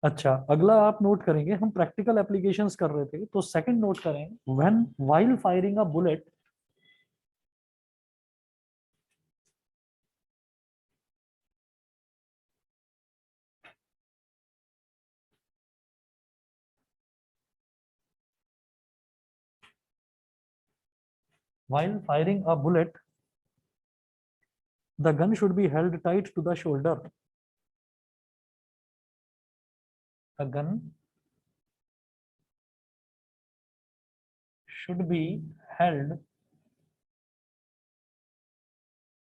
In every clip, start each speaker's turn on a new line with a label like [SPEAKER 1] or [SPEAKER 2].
[SPEAKER 1] अच्छा, अगला आप नोट करेंगे, हम प्रैक्टिकल एप्लीकेशंस कर रहे थे तो सेकंड नोट करें, when while firing a bullet, while firing a bullet, the gun should be held tight to the shoulder. The gun should be held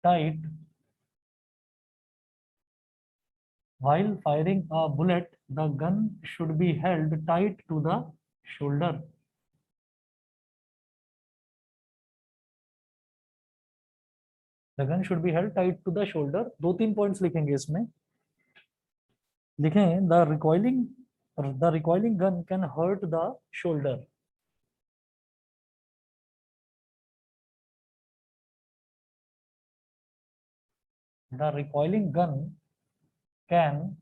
[SPEAKER 1] tight while firing a bullet. The gun should be held tight to the shoulder. The gun should be held tight to the shoulder. दो तीन points लिखेंगे इसमें। लिखें the recoiling gun can hurt the shoulder. The recoiling gun can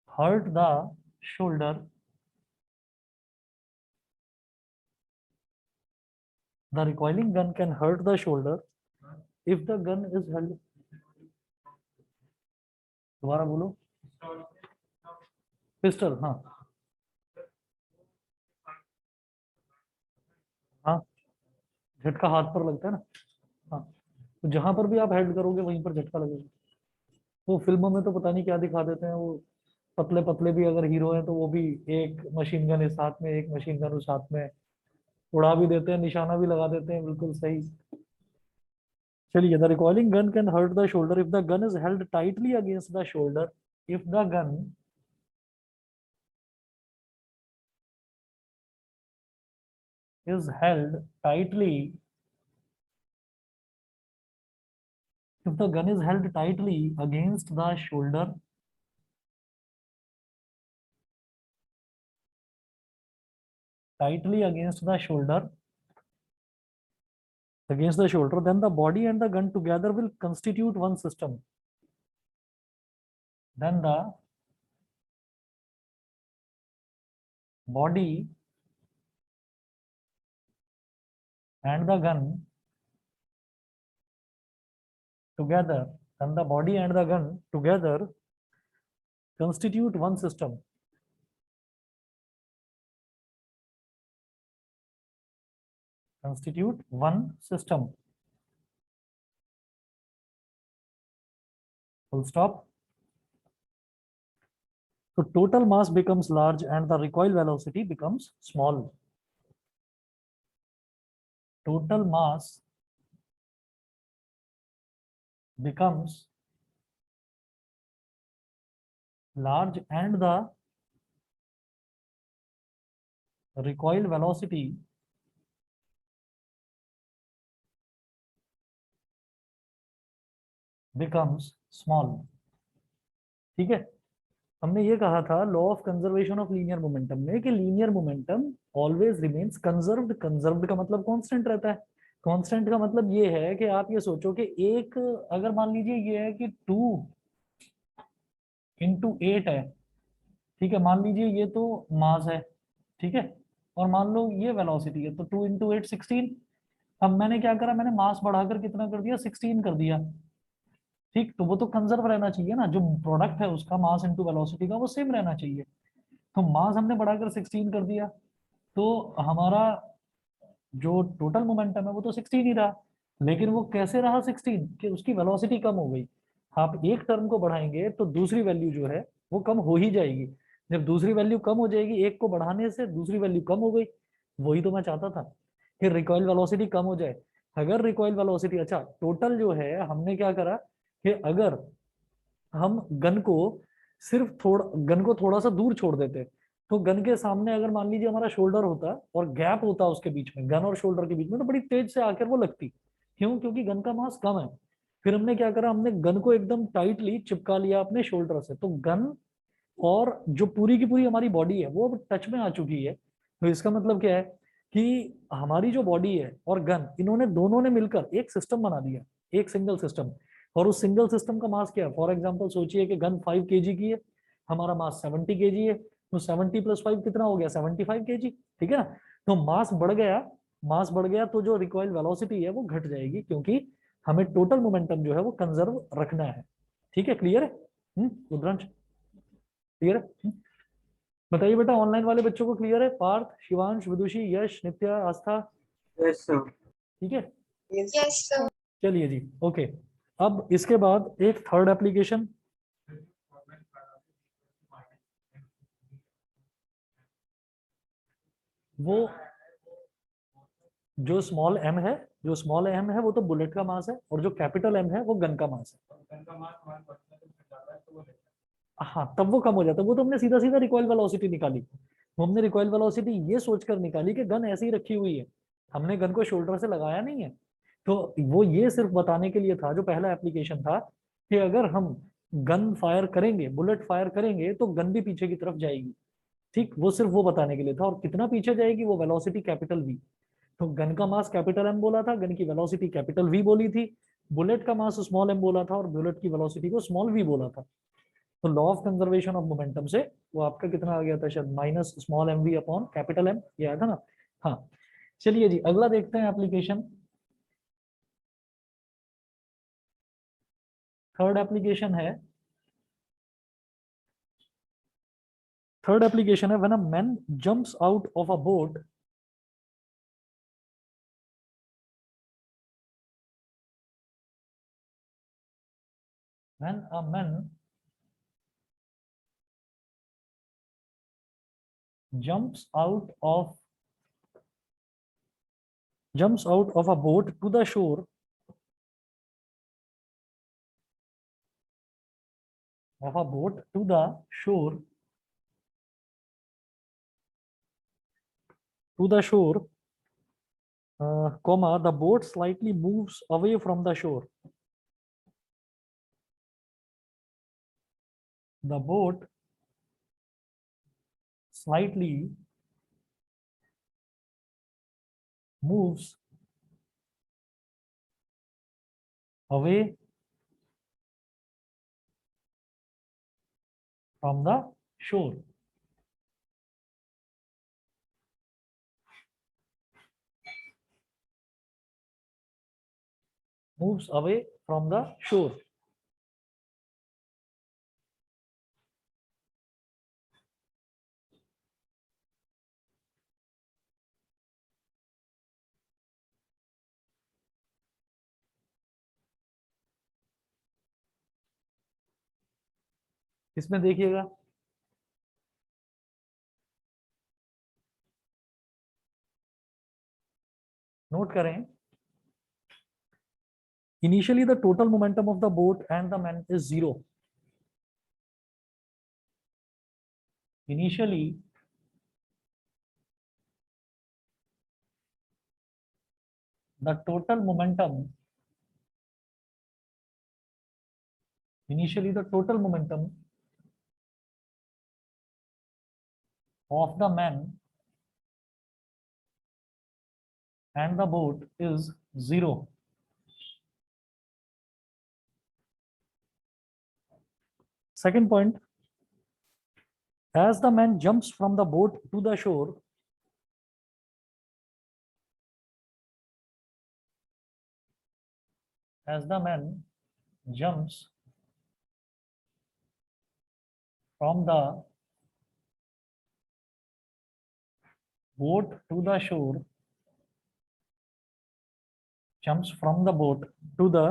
[SPEAKER 1] hurt the shoulder. The recoiling gun can hurt the shoulder if the gun is held. दोबारा बोलो। Pistol, हाँ हाँ, झटका हाथ पर लगता है ना। हाँ, तो जहां पर भी आप हेल्ड करोगे वहीं पर झटका लगेगा। वो फिल्मों में तो पता नहीं क्या दिखा देते हैं, वो पतले पतले भी अगर हीरो हैं तो वो भी एक मशीन गन इस हाथ में, एक मशीन गन उस हाथ में, उड़ा भी देते हैं, निशाना भी लगा देते हैं, बिल्कुल सही। चलिए, the recoiling gun can hurt the shoulder if the gun is held tightly against the shoulder. If the gun is held tightly, if the gun is held tightly against the shoulder, tightly against the shoulder, then the body and the gun together will constitute one system. Then the body and the gun together, then the body and the gun together constitute one system. Constitute one system. Full stop. So total mass becomes large and the recoil velocity becomes small. Total mass becomes large and the recoil velocity becomes small. ठीक है, हमने ये कहा था law of conservation of linear momentum में कि linear momentum always remains conserved. Conserved का मतलब कांस्टेंट रहता है। कांस्टेंट का मतलब ये है कि आप ये सोचो कि एक, अगर मान लीजिए ये है कि 2 × 8 है, ठीक है, मान लीजिए ये तो मास है, ठीक है, और मान लो ये वेलोसिटी है, तो 2 × 8 16। अब मैंने क्या करा, मैंने मास बढ़ाकर कितना कर दिया, 16 कर दिया। ठीक, तो वो तो कंजर्व रहना चाहिए ना, जो प्रोडक्ट है उसका मास इंटू वेलोसिटी का वो सेम रहना चाहिए। तो मास हमने बढ़ाकर 16 कर दिया, तो हमारा जो टोटल मोमेंटम है वो तो 16 ही रहा। लेकिन वो कैसे रहा 16, कि उसकी वेलोसिटी कम हो गई। आप एक टर्म को बढ़ाएंगे तो दूसरी वैल्यू जो है वो कम हो ही जाएगी। जब दूसरी वैल्यू कम हो जाएगी, एक को बढ़ाने से दूसरी वैल्यू कम हो गई। वही तो मैं चाहता था कि रिकॉइल वेलोसिटी कम हो जाए। अगर रिकॉइल वेलोसिटी, अच्छा टोटल जो है हमने क्या करा कि अगर हम गन को सिर्फ गन को थोड़ा सा दूर छोड़ देते, तो गन के सामने अगर मान लीजिए हमारा शोल्डर होता और गैप होता उसके बीच में, गन और शोल्डर के बीच में, तो बड़ी तेज से आकर वो लगती। क्यों? क्योंकि गन का मास कम है। फिर हमने क्या करा, हमने गन को एकदम टाइटली चिपका लिया अपने शोल्डर से, तो गन और जो पूरी की पूरी हमारी बॉडी है वो अब टच में आ चुकी है। तो इसका मतलब क्या है कि हमारी जो बॉडी है और गन, इन्होंने दोनों ने मिलकर एक सिस्टम बना दिया, एक सिंगल सिस्टम। और उस सिंगल सिस्टम का मास क्या है, फॉर एग्जांपल सोचिए कि गन 5 kg की है, हमारा मास 70 केजी है, तो 70 + 5 कितना हो गया, 75 केजी, ठीक है ना। तो मास बढ़ गया, मास बढ़ गया तो जो रिकॉइल वेलोसिटी है वो घट जाएगी, क्योंकि हमें टोटल मोमेंटम जो है वो कंजर्व रखना है। ठीक है, क्लियर है? रुद्रांश क्लियर है? बताइए बेटा, ऑनलाइन वाले बच्चों को क्लियर है? पार्थ, शिवांश, विदुषी, यश, नित्या, आस्था,
[SPEAKER 2] यस सर।
[SPEAKER 1] ठीक है?
[SPEAKER 3] Yes sir.
[SPEAKER 1] चलिए जी, ओके। अब इसके बाद एक थर्ड एप्लीकेशन, वो जो स्मॉल एम है, जो स्मॉल एम है वो तो बुलेट का मास है, और जो कैपिटल एम है वो गन का मास है। हाँ, तब वो कम हो जाता है। वो तो हमने सीधा सीधा रिकॉइल वेलोसिटी निकाली, वो हमने रिकॉइल वेलोसिटी ये सोचकर निकाली कि गन ऐसी ही रखी हुई है, हमने गन को शोल्डर से लगाया नहीं है। तो वो ये सिर्फ बताने के लिए था, जो पहला एप्लीकेशन था, कि अगर हम गन फायर करेंगे, बुलेट फायर करेंगे, तो गन भी पीछे की तरफ जाएगी। ठीक, वो सिर्फ वो बताने के लिए था। और कितना पीछे जाएगी, वो वेलोसिटी कैपिटल वी। तो गन का मास कैपिटल एम बोला था, गन की वेलोसिटी कैपिटल वी बोली थी। बुलेट का मास स्मॉल एम बोला था, और बुलेट की वेलोसिटी को स्मॉल वी बोला था। तो law of conservation of momentum से वो आपका कितना आ गया था, शायद minus small M V upon capital M, ये आया था ना। हाँ, चलिए जी, अगला देखते हैं एप्लीकेशन। थर्ड एप्लीकेशन है, थर्ड एप्लीकेशन है, when a man jumps out of a boat, when a man jumps out of a boat to the shore, of a boat to the shore, comma, the boat slightly moves away from the shore. The boat slightly moves away from the shore. Moves away from the shore. इसमें देखिएगा, note करें, initially the total momentum of the boat and the man is zero. Initially the total momentum, initially the total momentum of the man and the boat is zero. Second point, as the man jumps from the boat to the shore, as the man jumps from the boat to the shore, jumps from the boat to the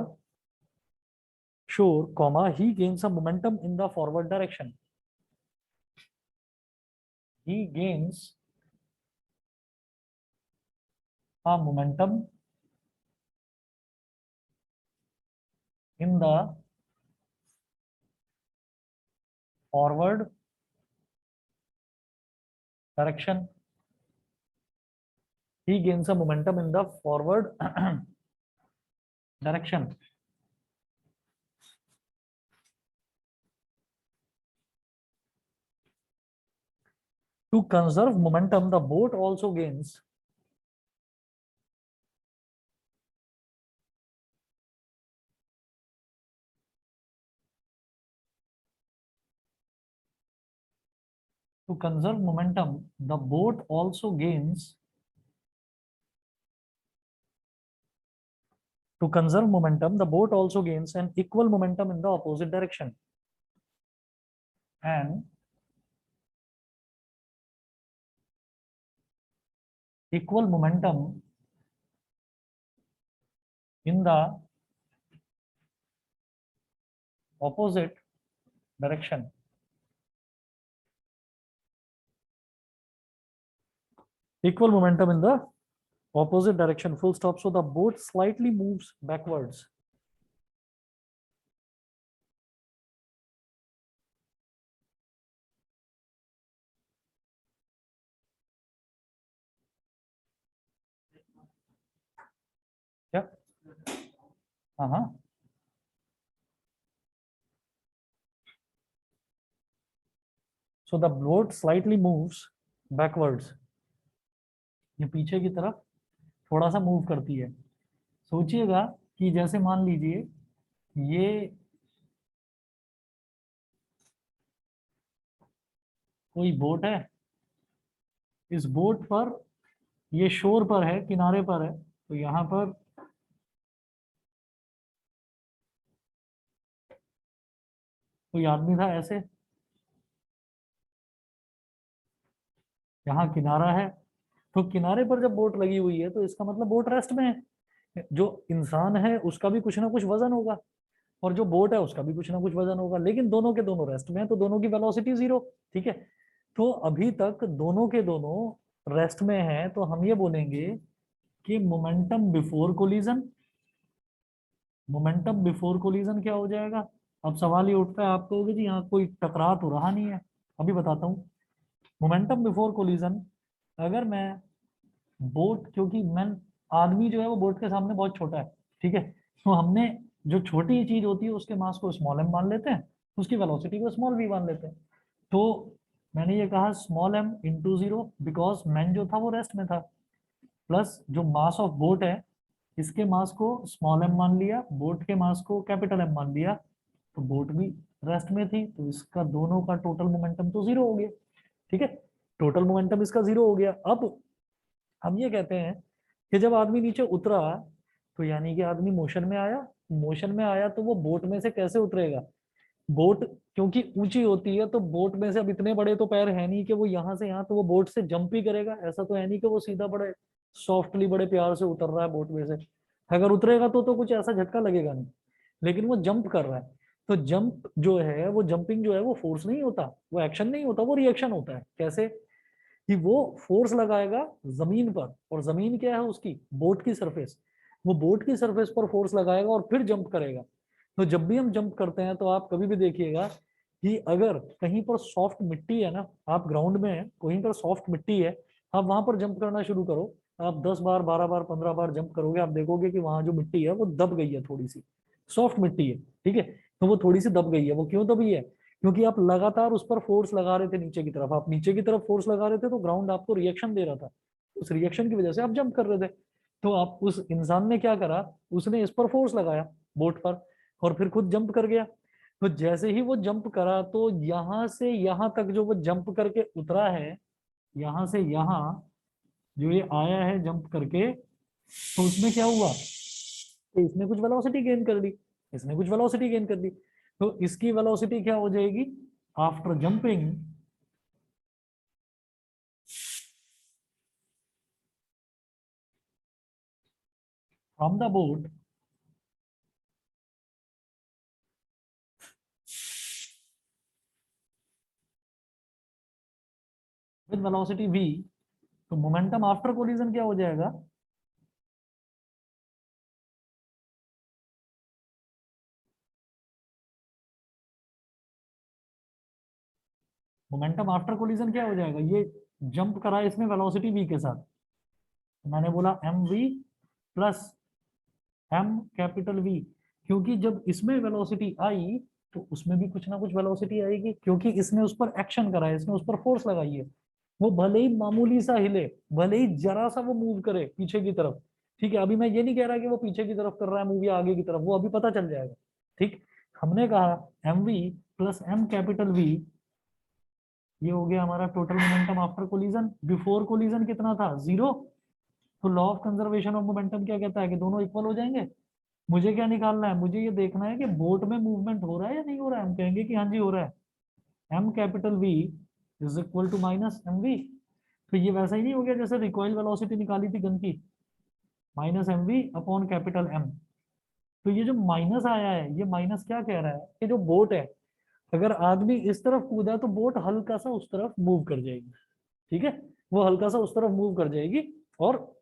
[SPEAKER 1] shore, comma, he gains a momentum in the forward direction. He gains a momentum in the forward direction. He gains a momentum in the forward direction. To conserve momentum, the boat also gains to conserve momentum, the boat also gains an equal momentum in the opposite direction. And equal momentum in the opposite direction. Equal momentum in the opposite direction, full stop. So the boat slightly moves backwards. Yeah. So the boat slightly moves backwards. ये पीछे की तरफ थोड़ा सा move करती है. सोचिएगा कि जैसे मान लीजिए ये कोई बोट है, इस बोट पर ये शोर पर है, किनारे पर है, तो यहाँ पर कोई आदमी था ऐसे, यहाँ किनारा है, तो किनारे पर जब बोट लगी हुई है तो इसका मतलब बोट रेस्ट में है. जो इंसान है उसका भी कुछ ना कुछ वजन होगा और जो बोट है उसका भी कुछ ना कुछ वजन होगा, लेकिन दोनों के दोनों रेस्ट में है तो दोनों की वेलोसिटी जीरो. ठीक है, तो अभी तक दोनों के दोनों रेस्ट में है, तो हम ये बोलेंगे कि मोमेंटम बिफोर कोलिजन क्या हो जाएगा. अब सवाल ये उठता है, आप कहोगे जी यहाँ कोई टकरा तो रहा नहीं है. अभी बताता हूँ. मोमेंटम बिफोर कोलिजन, अगर मैं बोट, क्योंकि मैं आदमी जो है वो बोट के सामने बहुत छोटा है, ठीक है, तो हमने जो छोटी चीज होती है उसके मास को स्मॉल एम मान लेते हैं, उसकी वेलोसिटी को स्मॉल वी मान लेते हैं. तो मैंने ये कहा small M into zero, because मैन जो था वो रेस्ट में था, प्लस जो मास ऑफ बोट है इसके मास को स्मॉल एम मान लिया, बोट के मास को कैपिटल एम मान लिया, तो बोट भी रेस्ट में थी, तो इसका दोनों का टोटल मोमेंटम तो जीरो हो गया. ठीक है, टोटल मोमेंटम इसका जीरो हो गया. अब हम ये कहते हैं कि जब आदमी नीचे उतरा तो यानी कि आदमी मोशन में आया तो वो बोट में से कैसे उतरेगा. बोट क्योंकि ऊंची होती है तो बोट में से अब इतने बड़े तो पैर है नहीं कि वो यहाँ से यहाँ, तो वो बोट से जंप ही करेगा. ऐसा तो है नहीं कि वो सीधा बड़े सॉफ्टली बड़े प्यार से उतर रहा है बोट में से. अगर उतरेगा तो कुछ ऐसा झटका लगेगा नहीं, लेकिन वो जंप कर रहा है. तो जंप जो है, वो जंपिंग जो है वो फोर्स नहीं होता, वो एक्शन नहीं होता, वो रिएक्शन होता है. कैसे कि वो फोर्स लगाएगा जमीन पर, और जमीन क्या है उसकी, बोट की सरफेस. वो बोट की सरफेस पर फोर्स लगाएगा और फिर जंप करेगा. तो जब भी हम जंप करते हैं तो आप कभी भी देखिएगा कि अगर कहीं पर सॉफ्ट मिट्टी है ना, आप ग्राउंड में है, कहीं पर सॉफ्ट मिट्टी है, आप वहां पर जंप करना शुरू करो, आप 10 बार 12 बार 15 बार जंप करोगे, आप देखोगे कि वहां जो मिट्टी है वो दब गई है, थोड़ी सी सॉफ्ट मिट्टी है. ठीक है, तो वो थोड़ी सी दब गई है. वो क्यों दबी है, क्योंकि आप लगातार उस पर फोर्स लगा रहे थे नीचे की तरफ, आप नीचे की तरफ फोर्स लगा रहे थे तो ग्राउंड आपको रिएक्शन दे रहा था, उस रिएक्शन की वजह से आप जंप कर रहे थे. तो आप उस इंसान ने क्या करा, उसने इस पर फोर्स लगाया बोट पर और फिर खुद जंप कर गया. तो जैसे ही वो जंप करा तो यहां से यहां तक जो वो जंप करके उतरा है, यहां से यहां जो ये आया है जंप करके, तो उसमें क्या हुआ कि इसने कुछ वेलोसिटी गेन कर ली, इसने कुछ वेलोसिटी गेन कर ली. तो इसकी वेलोसिटी क्या हो जाएगी, after jumping from the boat with velocity v, तो मोमेंटम आफ्टर कोलिजन क्या हो जाएगा, मोमेंटम आफ्टर कोलिजन क्या हो जाएगा, ये जंप करा इसमें वेलोसिटी v के साथ, तो मैंने बोला M V plus M capital V, क्योंकि जब इसमें वेलोसिटी आई तो उसमें भी कुछ ना कुछ वेलोसिटी आएगी, क्योंकि इसने उस पर एक्शन करा है, इसने उस पर फोर्स लगाई है. वो भले ही मामूली सा हिले, भले ही जरा सा वो मूव करे पीछे की तरफ, ठीक है, अभी मैं ये नहीं कह रहा कि वो पीछे की तरफ कर रहा है मूव या आगे की तरफ, वो अभी पता चल जाएगा. ठीक, हमने कहा M V plus M capital V ये हो गया हमारा total momentum after collision. Before collision कितना था, 0। तो law of conservation of momentum क्या कहता है कि दोनों इक्वल हो जाएंगे। मुझे क्या निकालना है, मुझे ये देखना है कि बोट में मूवमेंट हो रहा है या नहीं हो रहा है। हम कहेंगे कि हाँ जी हो रहा है। M capital V is equal to minus M V. तो ये वैसा ही नहीं हो गया जैसे रिकॉइल वेलोसिटी निकाली थी गन की, minus M V upon capital M. तो ये जो माइनस आया है, ये माइनस क्या कह रहा है कि जो बोट है, अगर आदमी इस तरफ कूदा तो बोट हल्का सा उस तरफ मूव कर जाएगी। ठीक है, वो हल्का सा उस तरफ मूव कर जाएगी। और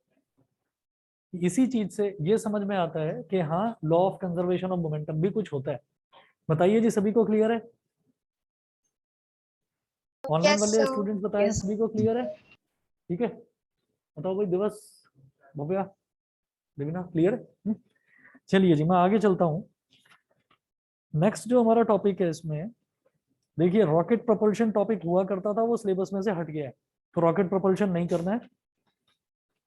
[SPEAKER 1] इसी चीज से ये समझ में आता है कि हाँ law of conservation of momentum भी कुछ होता है। बताइए जी, सभी को क्लियर है? ऑनलाइन
[SPEAKER 2] यस
[SPEAKER 1] वाले
[SPEAKER 2] सर।
[SPEAKER 1] स्टूडेंट्स बताएं,
[SPEAKER 2] यस।
[SPEAKER 1] सभी को क्लियर है? ठीक है, बताओ भाई, दिवस, भव्या, देविना, क्लियर है? चलिए जी, मैं आगे चलता हूँ। नेक्स्ट जो हमारा टॉपिक है इसमें, देखिए रॉकेट प्रोपल्शन टॉपिक हुआ करता था, वो सिलेबस में से हट गया है, तो रॉकेट प्रोपल्शन नहीं करना है।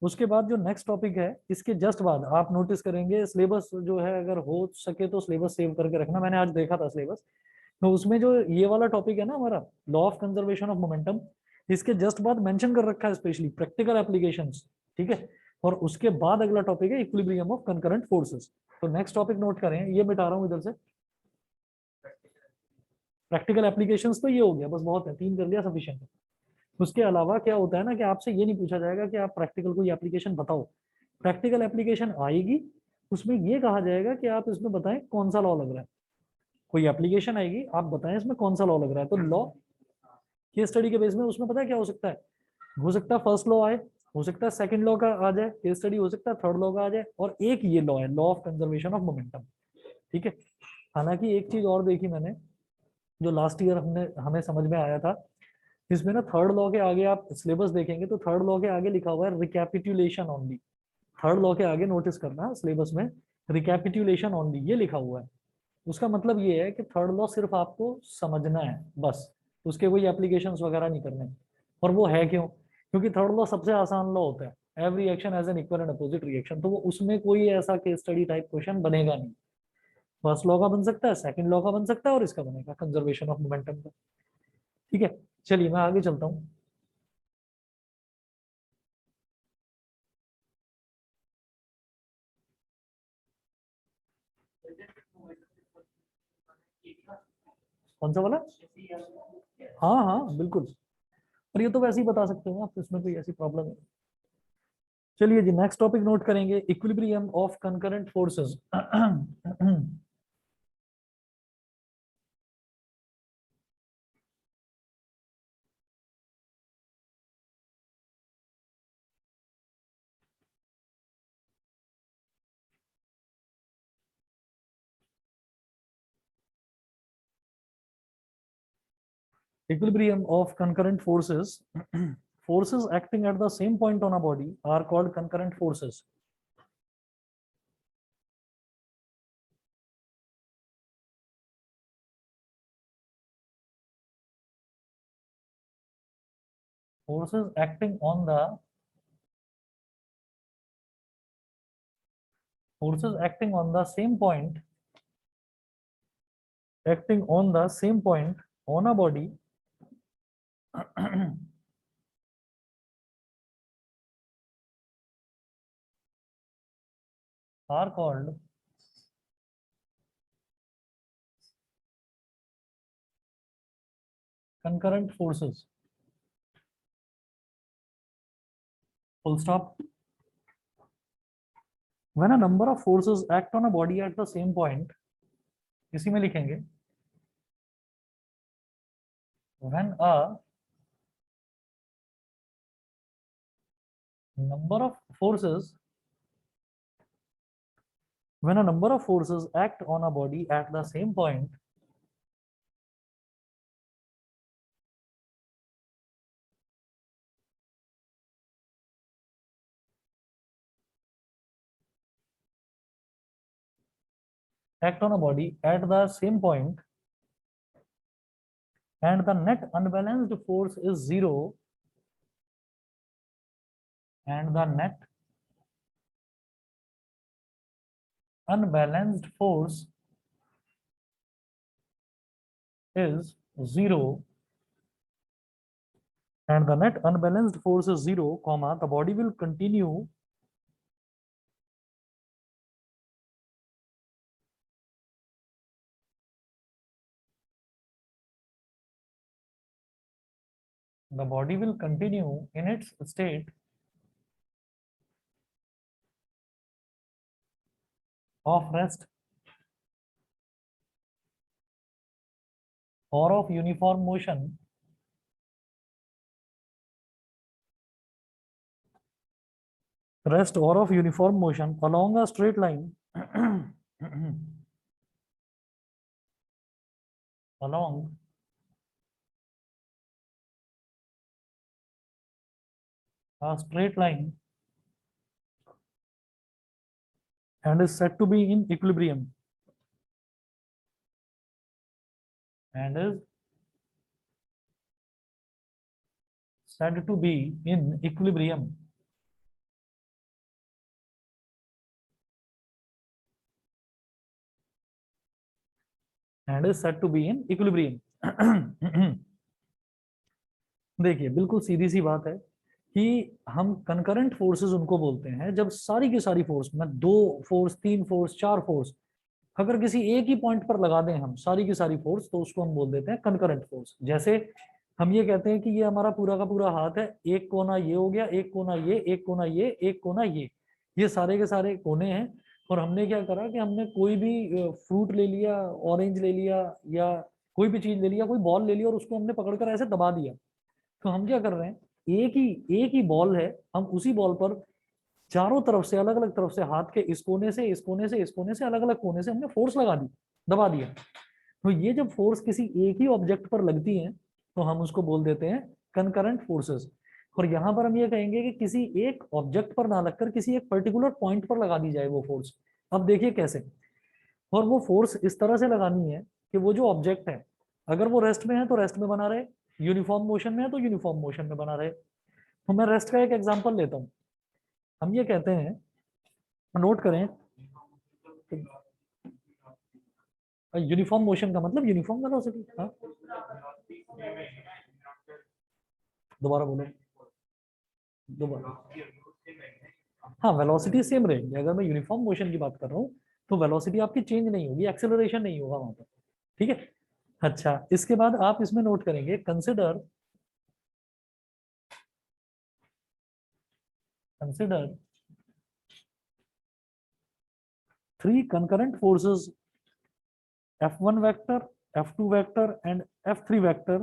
[SPEAKER 1] उसके बाद जो नेक्स्ट टॉपिक है, इसके जस्ट बाद आप नोटिस करेंगे सिलेबस जो है, अगर हो सके तो सिलेबस सेव करके रखना। मैंने आज देखा था सिलेबस, तो उसमें जो ये वाला टॉपिक है ना हमारा, law of conservation of momentum, इसके जस्ट बाद मेंशन कर रखा है स्पेशली प्रैक्टिकल एप्लीकेशंस। ठीक है, और उसके बाद अगला टॉपिक है इक्विलिब्रियम ऑफ कंकरेंट फोर्सेस। तो नेक्स्ट टॉपिक नोट करें, ये मिटा रहा हूं इधर से। प्रैक्टिकल एप्लीकेशंस तो ये हो गया, बस बहुत है, 3 कर लिया सफिशिएंट है। उसके अलावा क्या होता है ना कि आपसे ये नहीं पूछा जाएगा कि आप प्रैक्टिकल कोई एप्लीकेशन बताओ। प्रैक्टिकल एप्लीकेशन आएगी, उसमें ये कहा जाएगा कि आप इसमें बताएं कौन सा लॉ लग रहा है। कोई एप्लीकेशन आएगी, आप बताएं इसमें कौन सा लॉ लग रहा है। तो लॉ केस स्टडी के बेस में उसमें पता है क्या हो सकता है फर्स्ट लॉ आए, हो सकता है सेकंड लॉ का आ जाए केस स्टडी, हो सकता है थर्ड लॉ का आ जाए, और एक ये लॉ है, law of conservation of momentum. ठीक है, हालांकि एक चीज और देखी मैंने, जो लास्ट ईयर हमने हमें समझ में आया था, इसमें ना थर्ड लॉ के आगे आप सिलेबस देखेंगे तो थर्ड लॉ के आगे लिखा हुआ है रिकैपिटुलेशन ओनली। थर्ड लॉ के आगे नोटिस करना सिलेबस में, रिकैपिटुलेशन ओनली ये लिखा हुआ है। उसका मतलब ये है कि थर्ड लॉ सिर्फ आपको समझना है बस, उसके कोई एप्लीकेशंस वगैरह नहीं करने। और वो है क्यों? क्योंकि थर्ड लॉ सबसे आसान लॉ होता है, every action has an equal and opposite reaction, तो वो उसमें कोई ऐसा केस स्टडी टाइप क्वेश्चन बनेगा नहीं। फर्स्ट लॉ का बन सकता है, सेकंड लॉ का बन सकता है, और इसका बनेगा कंजर्वेशन ऑफ मोमेंटम का। ठीक है, चलिए मैं आगे चलता हूँ। कौन सा वाला? हाँ हाँ बिल्कुल, और ये तो वैसे ही बता सकते हो आप, इसमें कोई ऐसी प्रॉब्लम है? चलिए जी, नेक्स्ट टॉपिक नोट करेंगे, equilibrium of concurrent forces. Equilibrium of concurrent forces. Forces acting at the same point on a body are called concurrent forces. Forces acting on the same point, acting on the same point on a body are called concurrent forces. Full stop. When a number of forces act on a body at the same point, इसी में लिखेंगे, when a number of forces when a number of forces act on a body at the same point, act on a body at the same point and the net unbalanced force is 0, and the net unbalanced force is 0, and the net unbalanced force is 0, comma, the body will continue in its state of rest or of uniform motion along a straight line along a straight line and is said to be in equilibrium and is said to be in equilibrium. And is said to be in equilibrium. देखिए बिल्कुल सीधी सी बात है कि हम concurrent forces उनको बोलते हैं जब सारी की सारी फोर्स में 2 फोर्स 3 फोर्स 4 फोर्स अगर किसी एक ही पॉइंट पर लगा दें हम सारी की सारी फोर्स तो उसको हम बोल देते हैं कंकरेंट फोर्स। जैसे हम ये कहते हैं कि ये हमारा पूरा का पूरा हाथ है, एक कोना ये हो गया, एक कोना ये, एक कोना ये, एक कोना ये सारे के सारे कोने हैं। और हमने क्या करा कि हमने कोई भी फ्रूट ले लिया, ऑरेंज ले लिया या कोई भी चीज ले लिया, कोई बॉल ले लिया और उसको हमने पकड़कर ऐसे दबा दिया। तो हम क्या कर रहे हैं, एक ही बॉल है, हम उसी बॉल पर चारों तरफ से अलग अलग तरफ से हाथ के इस कोने से इस कोने से इस कोने से अलग अलग कोने से हमने फोर्स लगा दी, दबा दिया। तो ये जब फोर्स किसी एक ही ऑब्जेक्ट पर लगती है तो हम उसको बोल देते हैं कंकरेंट फोर्सेस। और यहाँ पर हम ये कहेंगे कि किसी एक ऑब्जेक्ट पर ना लगकर किसी एक पर्टिकुलर पॉइंट पर लगा दी जाए वो फोर्स। अब देखिए कैसे, और वो फोर्स इस तरह से लगानी है कि वो जो ऑब्जेक्ट है अगर वो रेस्ट में है तो रेस्ट में बना रहे, यूनिफॉर्म मोशन में है तो यूनिफॉर्म मोशन में बना रहे। तो मैं रेस्ट का एक एग्जांपल लेता हूँ। हम ये कहते हैं, नोट करें, यूनिफॉर्म मोशन का मतलब यूनिफॉर्म वेलोसिटी। हाँ दोबारा बोलो, दोबारा। हाँ वेलोसिटी सेम रहेगी, अगर मैं यूनिफॉर्म मोशन की बात कर रहा हूँ तो वेलोसिटी आपकी चेंज नहीं होगी, एक्सेलरेशन नहीं होगा वहां पर। ठीक है। अच्छा, इसके बाद आप इसमें नोट करेंगे, consider 3 concurrent forces F1 vector, F2 vector and F3 vector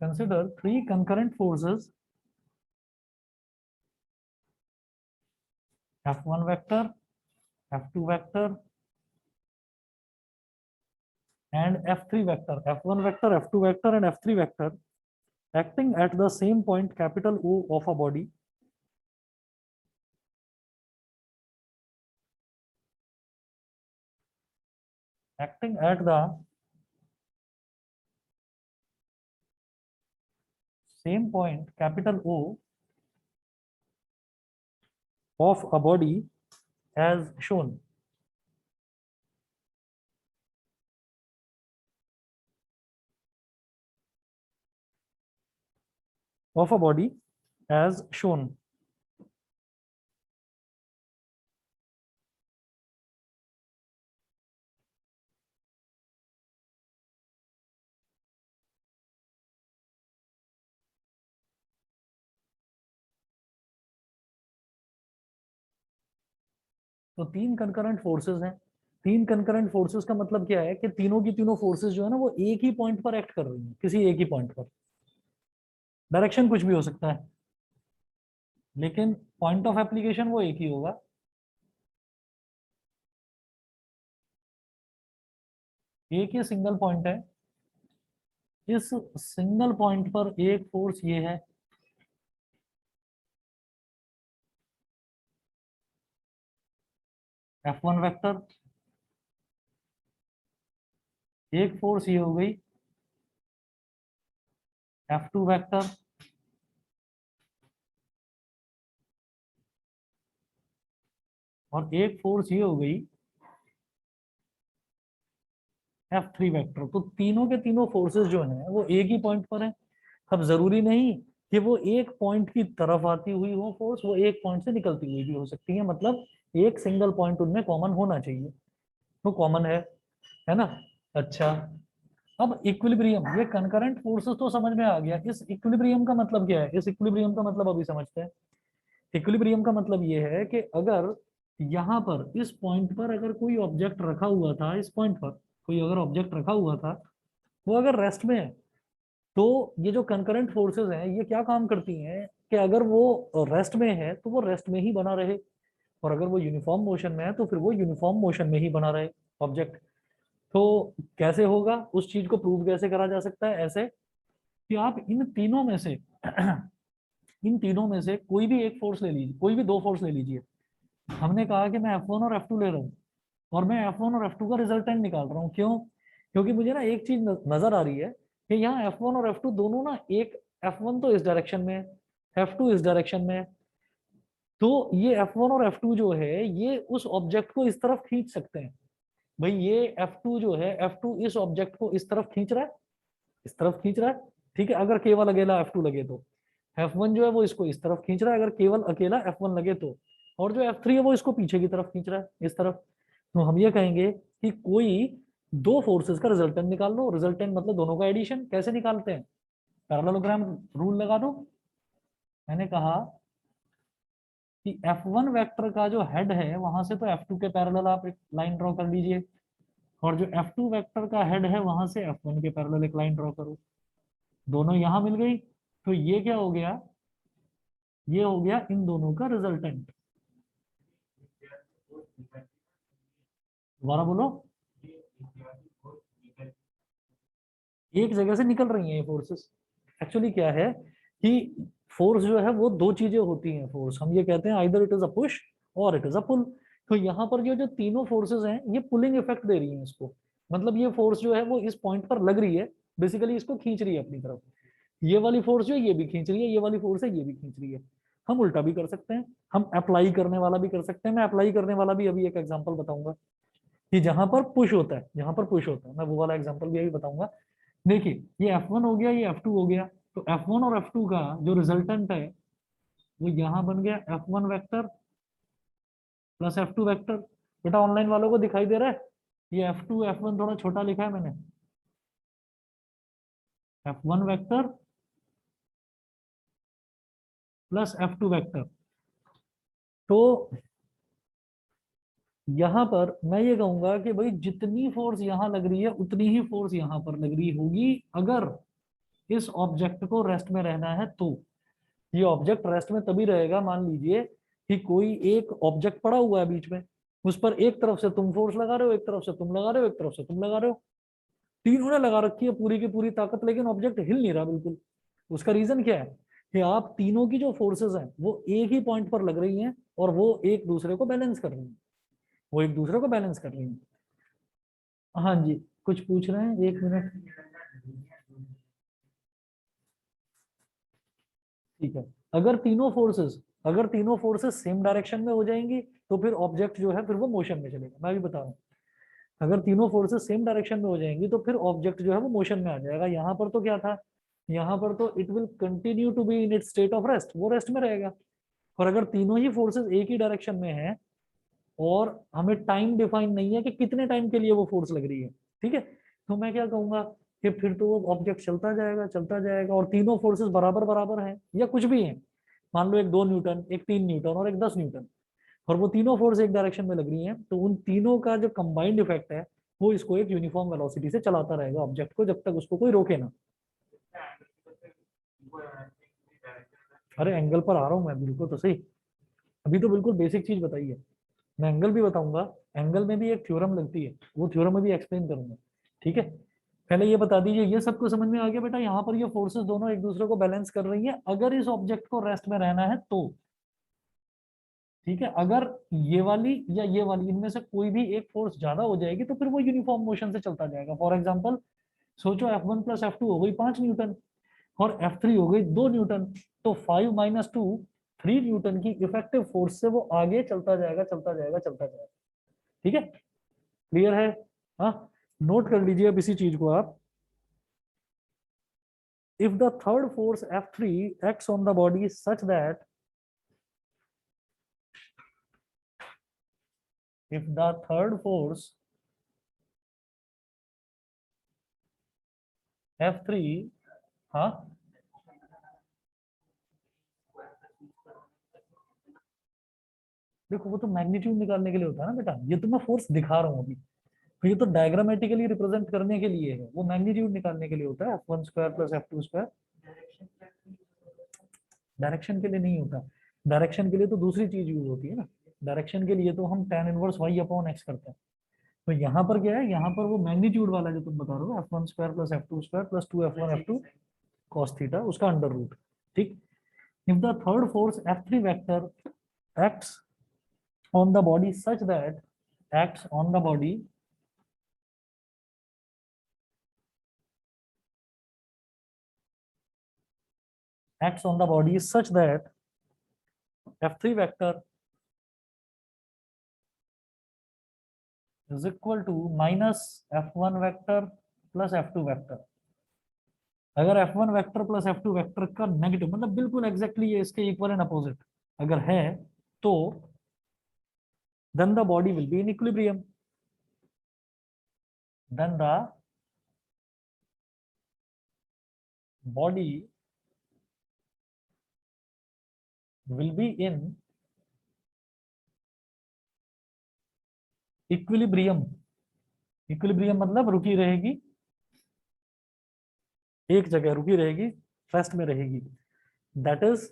[SPEAKER 1] consider 3 concurrent forces F1 vector, F2 vector and F3 vector, F1 vector, F2 vector and F3 vector acting at the same point capital O of a body acting at the same point capital O of a body as shown. Of a body as shown. तो 3 concurrent forces हैं। 3 concurrent forces का मतलब क्या है कि तीनों की तीनों फोर्सेस जो है ना वो एक ही पॉइंट पर एक्ट कर रही हैं, किसी एक ही पॉइंट पर। डायरेक्शन कुछ भी हो सकता है लेकिन पॉइंट ऑफ एप्लीकेशन वो एक ही होगा। एक ही सिंगल पॉइंट है, इस सिंगल पॉइंट पर एक फोर्स ये है, F1 वेक्टर, एक फोर्स ये हो गई F2 वेक्टर, और एक फोर्स ये हो गई F3 वेक्टर। तो तीनों के तीनों फोर्सेस जो हैं वो एक ही पॉइंट पर हैं। अब जरूरी नहीं कि वो एक पॉइंट की तरफ आती हुई हो फोर्स, वो एक पॉइंट से निकलती हुई भी हो सकती है, मतलब एक सिंगल पॉइंट उनमें कॉमन होना चाहिए। वो कॉमन है ना। अच्छा, अब इक्विलिब्रियम, ये कनकरेंट फोर्सेस तो समझ में आ गया। इस इक्विलिब्रियम का मतलब क्या है? इस इक्विलिब्रियम का मतलब अभी समझते हैं। इक्विलिब्रियम का मतलब ये है कि अगर यहाँ पर इस पॉइंट पर अगर कोई ऑब्जेक्ट रखा हुआ था, इस पॉइंट पर कोई अगर ऑब्जेक्ट रखा हुआ था, वो अगर रेस्ट में है, तो ये जो कंकरेंट फोर्सेस हैं ये क्या काम करती हैं कि अगर वो रेस्ट में है तो वो रेस्ट में ही बना रहे, और अगर वो यूनिफॉर्म मोशन में है तो फिर वो यूनिफॉर्म मोशन में ही बना रहे ऑब्जेक्ट। तो कैसे होगा, उस चीज को प्रूव कैसे करा जा सकता है? ऐसे कि आप इन तीनों में से इन तीनों में से कोई भी एक फोर्स ले लीजिए, कोई भी दो फोर्स ले लीजिए। हमने कहा कि मैं F1 और F2 ले रहा हूँ, और मैं F1 और F2 का रिजल्टेंट निकाल रहा हूँ। क्यों? क्योंकि मुझे ना एक चीज नजर आ रही है कि यहाँ F1 और F2 दोनों ना, एक F1 तो इस डायरेक्शन में है, F2 इस डायरेक्शन में है। तो ये F1 और F2 जो है ये उस ऑब्जेक्ट को इस तरफ खींच सकते हैं। भाई ये F2 जो है, F2 इस ऑब्जेक्ट को इस तरफ खींच रहा है, इस तरफ खींच रहा है। ठीक है, अगर केवल अकेला F2 लगे तो F1 जो है वो इसको इस तरफ खींच रहा है, अगर केवल अकेला F1 लगे तो। और जो F3 है वो इसको पीछे की तरफ खींच रहा है, इस तरफ। तो हम ये कहेंगे कि कोई दो फोर्सेस का रिजल्टेंट निकाल लो। रिजल्टेंट मतलब दोनों का एडिशन। कैसे निकालते हैं? पैरेललोग्राम रूल लगा दो। मैंने कहा कि F1 वेक्टर का जो हेड है वहां से तो F2 के पैरेलल आप एक लाइन ड्रॉ कर लीजिए, और जो F2 वेक्टर का हेड है वहां से F1 के पैरेलल एक लाइन ड्रॉ करो। दोनों यहां मिल गई, तो ये क्या हो गया? ये हो गया इन दोनों का रिजल्टेंट। दोबारा बोलो। एक जगह से निकल रही हैं ये फोर्सेस। एक्चुअली क्या है कि फोर्स जो है वो दो चीजें होती हैं। फोर्स हम ये कहते हैं either it is a push और इट इज अ पुल। तो यहाँ पर जो जो तीनों फोर्सेस हैं ये पुलिंग इफेक्ट दे रही हैं इसको। मतलब ये फोर्स जो है वो इस पॉइंट पर लग रही है, बेसिकली इसको खींच रही है अपनी तरफ। ये वाली फोर्स जो है ये भी खींच रही है, ये वाली फोर्स है ये भी खींच रही है। हम उल्टा भी कर सकते हैं, हम अप्लाई करने वाला भी कर सकते हैं। मैं अप्लाई करने वाला भी अभी एक एग्जांपल बताऊंगा कि जहां पर पुश होता है, जहां पर पुश होता है मैं वो वाला एग्जांपल भी अभी बताऊंगा। देखिए ये F1 हो गया, ये F2 हो गया। तो F1 और F2 का जो रिजल्टेंट है वो यहाँ बन गया F1 vector plus F2 vector. बेटा ऑनलाइन वालों को दिखाई दे रहा है? ये F2 F1 थोड़ा छोटा लिखा है मैंने। F1 vector plus F2 vector. तो यहाँ पर मैं ये कहूंगा कि भाई जितनी फोर्स यहाँ लग रही है उतनी ही फोर्स यहाँ पर लग रही होगी, अगर इस ऑब्जेक्ट को रेस्ट में रहना है तो। ये ऑब्जेक्ट रेस्ट में तभी रहेगा, मान लीजिए कि कोई एक ऑब्जेक्ट पड़ा हुआ है बीच में, उस पर एक तरफ से तुम फोर्स लगा रहे हो, एक तरफ से तुम लगा रहे हो, एक तरफ से तुम लगा रहे हो। तीनों ने लगा रखी है पूरी की पूरी ताकत, लेकिन ऑब्जेक्ट हिल नहीं रहा बिल्कुल। उसका रीजन क्या है कि आप तीनों की जो फोर्सेस हैं वो एक ही पॉइंट पर लग रही हैं, और वो एक दूसरे को बैलेंस कर रही हैं, वो एक दूसरे को बैलेंस कर रही हैं। हाँ जी, कुछ पूछ रहे हैं, एक मिनट। ठीक है। अगर तीनों फोर्सेस सेम डायरेक्शन में हो जाएंगी तो फिर ऑब्जेक्ट जो है फिर वो मोशन में चलेगा। मैं भी बता रहा हूँ, अगर तीनों फोर्सेस सेम डायरेक्शन में हो जाएंगी तो फिर ऑब्जेक्ट जो है वो मोशन में आ जाएगा। यहाँ पर तो क्या था, यहाँ पर तो it will continue to be in it state of rest, वो रेस्ट में रहेगा। और अगर तीनों ही फोर्सेस एक ही डायरेक्शन में है और हमें टाइम डिफाइन नहीं है कि कितने टाइम के लिए वो फोर्स लग रही है, ठीक है, तो मैं क्या कहूंगा कि फिर तो वो ऑब्जेक्ट चलता जाएगा चलता जाएगा, और तीनों फोर्सेस बराबर बराबर हैं या कुछ भी हैं। मान लो एक 2 न्यूटन, एक 3 न्यूटन और एक 10 न्यूटन, और वो तीनों फोर्स एक डायरेक्शन में लग रही हैं, तो उन तीनों का जो कंबाइंड इफेक्ट है वो इसको एक यूनिफॉर्म वेलोसिटी से चलाता रहेगा ऑब्जेक्ट को, जब तक उसको कोई रोके ना। अरे एंगल पर आ रहा हूँ मैं, बिल्कुल तो सही। अभी तो बिल्कुल बेसिक चीज बताई है, मैं एंगल भी बताऊंगा। एंगल में भी एक थ्योरम लगती है, वो थ्योरम में भी एक्सप्लेन करूंगा। ठीक है, पहले ये बता दीजिए, ये सबको समझ में आ गया बेटा? यहाँ पर ये फोर्सेस दोनों एक दूसरे को बैलेंस कर रही हैं अगर इस ऑब्जेक्ट को रेस्ट में रहना है तो। ठीक है, अगर ये वाली या ये वाली इनमें से कोई भी एक फोर्स ज्यादा हो जाएगी तो फिर वो यूनिफॉर्म मोशन से चलता जाएगा। फॉर एग्जाम्पल सोचो F1 प्लस F2 हो गई 5 न्यूटन, और F3 हो गई 2 न्यूटन। तो 5 - 2 3 न्यूटन की इफेक्टिव फोर्स से वो आगे चलता जाएगा चलता जाएगा चलता जाएगा। ठीक है, क्लियर है? हाँ, नोट कर लीजिए अब इसी चीज को आप। if the third force F3 acts on the body such that if the third force F3, हाँ देखो वो तो मैग्नीट्यूड निकालने के लिए होता है ना बेटा, ये तो मैं फोर्स दिखा रहा हूँ अभी, तो ये तो डायग्रामेटिकली रिप्रेजेंट करने के लिए है, वो मैग्नीट्यूड निकालने के लिए होता है, F1 square plus F2 square. Direction के लिए नहीं होता, डायरेक्शन के लिए तो दूसरी चीज यूज होती है ना, डायरेक्शन के लिए तो हम tan inverse y upon x करते हैं। तो यहाँ पर क्या है, यहाँ पर वो मैग्नीट्यूड वाला जो तुम बता रहे हो F1 square plus F2 square plus 2F1 F2 cos theta, उसका अंडर रूट। ठीक। If the third force F3 vector acts on the body such that acts on the body acts on the body such that F3 vector is equal to minus F1 vector plus F2 vector। अगर F1 vector plus F2 vector का negative मतलब बिल्कुल exactly ये इसके equal and opposite अगर है, तो then the body will be in equilibrium, then the body will be in equilibrium. Equilibrium मतलब रुकी रहेगी, एक जगह रुकी रहेगी, रेस्ट में रहेगी। That is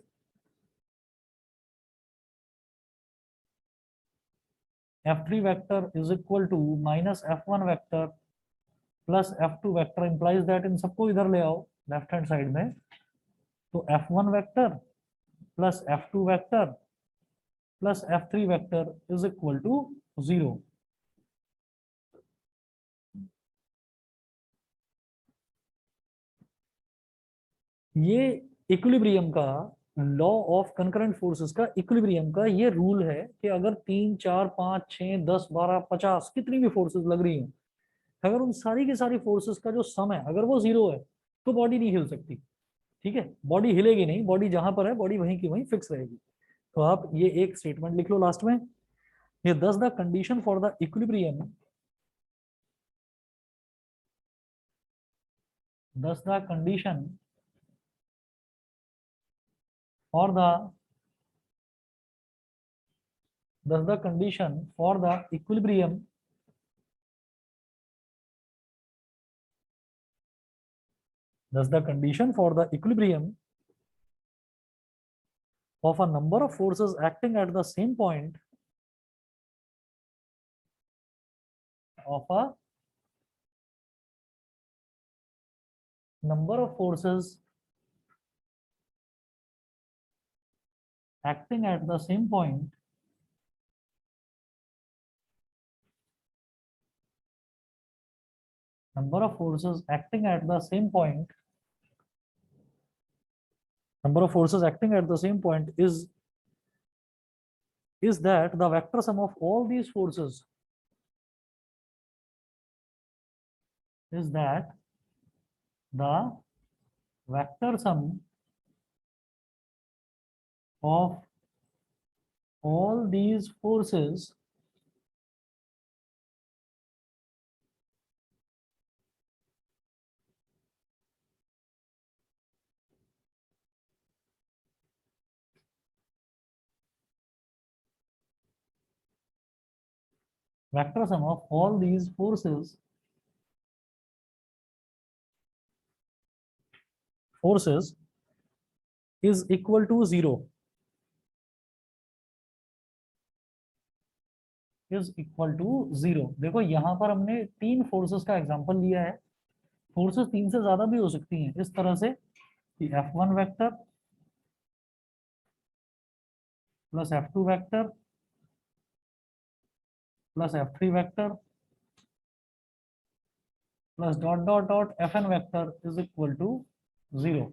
[SPEAKER 1] F3 vector is equal to minus F1 vector plus F2 vector implies that इन सबको इधर ले आओ लेफ्ट हैंड साइड में, तो F1 vector plus F2 vector plus F3 vector is equal to 0। ये इक्विलिब्रियम का लॉ ऑफ कंकरेंट फोर्सेस का, equilibrium का ये रूल है कि अगर 3 4 5 6 10 12 50 कितनी भी फोर्सेस लग रही हैं, अगर उन सारी की सारी फोर्सेस का जो सम है अगर वो जीरो है तो बॉडी नहीं हिल सकती। ठीक है, बॉडी हिलेगी नहीं, बॉडी जहां पर है बॉडी वहीं की वहीं फिक्स रहेगी। तो आप ये एक स्टेटमेंट लिख लो लास्ट में, ये thus the condition for the equilibrium, thus the condition for the thus the condition for the equilibrium thus the condition for the equilibrium of a number of forces acting at the same point of a number of forces acting at the same point number of forces acting at the same point number of forces acting at the same point is that the vector sum of all these forces is that the vector sum of all these forces vector sum of all these forces is equal to 0 is equal to 0। देखो यहाँ पर हमने तीन forces का example लिया है, forces तीन से ज्यादा भी हो सकती हैं इस तरह से कि F1 vector plus F2 vector plus F3 vector plus dot dot dot Fn vector is equal to 0।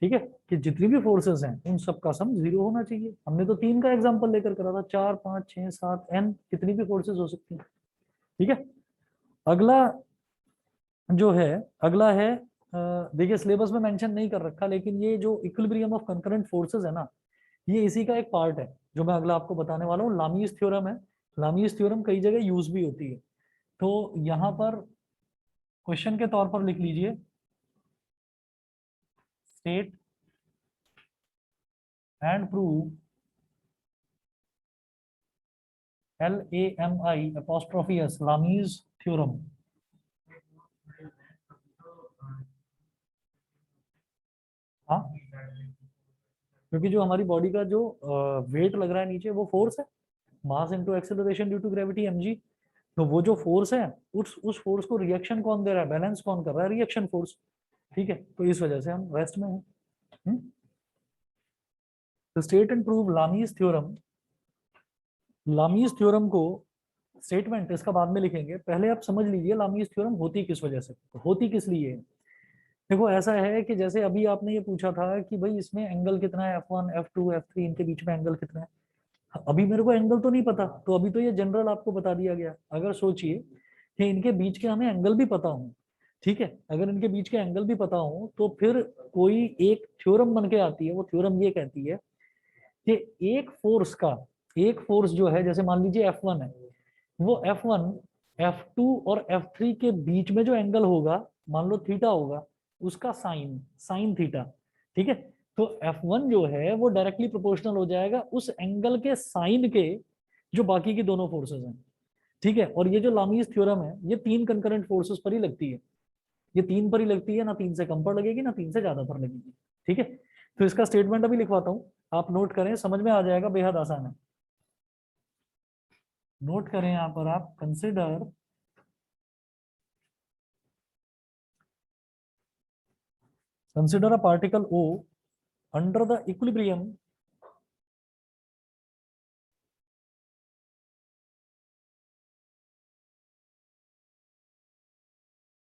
[SPEAKER 1] ठीक है, कि जितनी भी फोर्सेस हैं उन सब का सम जीरो होना चाहिए। हमने तो तीन का एग्जांपल लेकर करा था, 4 5 6 7 एन कितनी भी फोर्सेस हो सकती हैं। ठीक है, अगला जो है, अगला है देखिए सिलेबस में मेंशन नहीं कर रखा, लेकिन ये जो इक्विलिब्रियम ऑफ कंकरेंट फोर्सेस है ना, ये इसी का एक पार्ट है जो मैं अगला आपको बताने वाला हूँ। लामीज थ्योरम है। लामीज थ्योरम कई जगह यूज भी होती है। तो यहाँ पर क्वेश्चन के तौर पर लिख लीजिए, state and prove LAMI Lami's theorem. हाँ, क्योंकि जो हमारी बॉडी का जो वेट लग रहा है नीचे वो फोर्स है, mass into acceleration due to gravity mg। तो वो जो फोर्स है, उस फोर्स को रिएक्शन कौन दे रहा है, बैलेंस कौन कर रहा है, रिएक्शन फोर्स। ठीक है, तो इस वजह से हम रेस्ट में हैं। हम्म? तो state and prove Lami's theorem. Lami's theorem को स्टेटमेंट इसका बाद में लिखेंगे, पहले आप समझ लीजिए लामीज थ्योरम होती किस वजह से, होती किस लिए है। देखो ऐसा है कि जैसे अभी आपने ये पूछा था कि भाई इसमें एंगल कितना है, F1 F2 F3 इनके बीच में एंगल कितना है। अभी मेरे को एंगल तो नहीं पता, तो अभी तो ये जनरल आपको बता दिया गया। अगर सोचिए कि इनके बीच के हमें एंगल भी पता हो, ठीक है, अगर इनके बीच के एंगल भी पता हो तो फिर कोई एक थ्योरम बन के आती है। वो थ्योरम ये कहती है कि एक फोर्स का, एक फोर्स जो है, जैसे मान लीजिए F1 है, वो F1 F2 और F3 के बीच में जो एंगल होगा, मान लो थीटा होगा, उसका साइन, साइन थीटा। ठीक है, तो F1 जो है वो डायरेक्टली प्रोपोर्शनल हो जाएगा उस एंगल के साइन के, जो बाकी की दोनों फोर्सेस हैं। ठीक है, और ये जो लामीज थ्योरम है ये तीन कंकरेंट फोर्सेस पर ही लगती है। ये तीन पर ही लगती है, ना तीन से कम पर लगेगी ना तीन से ज्यादा पर लगेगी। ठीक है, तो इसका स्टेटमेंट अभी लिखवाता हूँ, आप नोट करें, समझ में आ जाएगा, बेहद आसान है। नोट करें यहाँ पर आप, consider consider a particle O under the equilibrium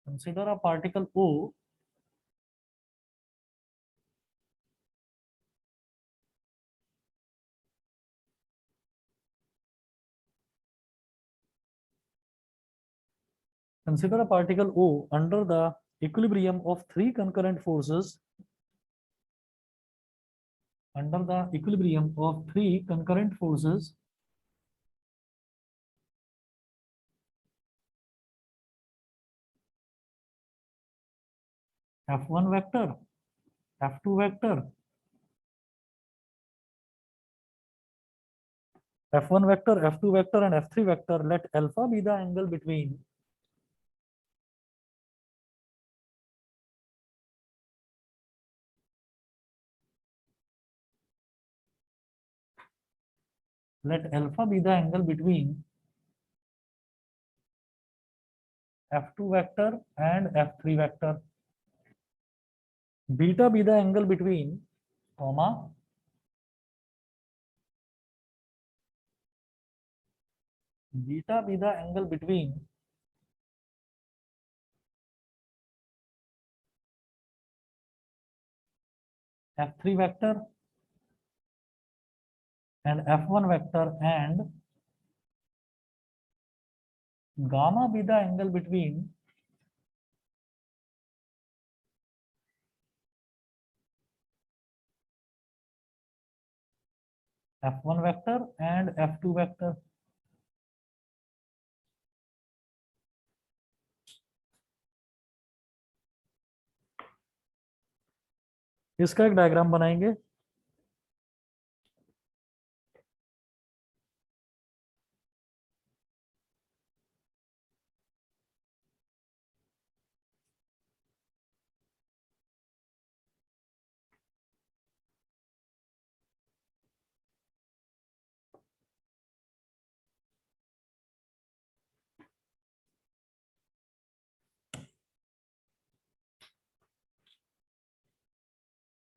[SPEAKER 1] consider a particle O consider a particle O under the equilibrium of three concurrent forces, under the equilibrium of three concurrent forces F1 vector, F2 vector, F1 vector, F2 vector and F3 vector. Let alpha be the angle between let alpha be the angle between F2 vector and F3 vector. Beta be the angle between, comma, beta be the angle between F3 vector and F1 vector, and gamma be the angle between F1 vector and F2 vector. इसका एक diagram बनाएंगे।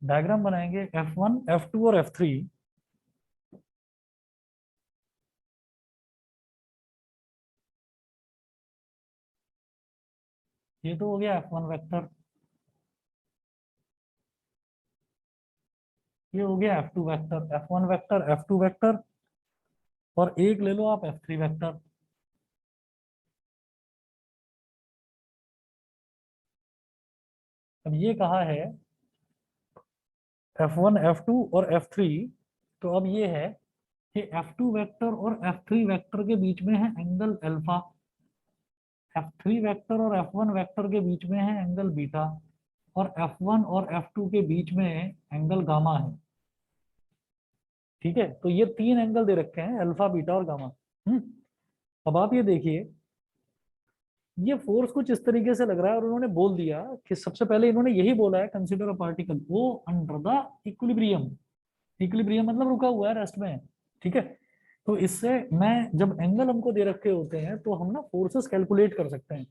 [SPEAKER 1] Diagram बनाएंगे F1 F2 और F3। ये तो हो गया F1 vector. ये हो गया F2 vector, F1 vector, F2 vector, और एक ले लो आप F3 वेक्टर। अब ये कहा है F1 F2 और F3, तो अब ये है कि F2 वेक्टर और F3 वेक्टर के बीच में है एंगल अल्फा, F3 वेक्टर और F1 वेक्टर के बीच में है एंगल बीटा, और F1 और F2 के बीच में एंगल गामा है। ठीक है, तो ये तीन एंगल दे रखे हैं, अल्फा बीटा और गामा। अब आप ये देखिए, ये फोर्स कुछ इस तरीके से लग रहा है, और उन्होंने बोल दिया कि सबसे पहले इन्होंने यही बोला है, कंसीडर अ पार्टिकल वो अंडर द इक्विलिब्रियम। इक्विलिब्रियम मतलब रुका हुआ है, रेस्ट में है। ठीक है, तो इससे मैं, जब एंगल हमको दे रखे होते हैं तो हम ना फोर्सेस कैलकुलेट कर सकते हैं।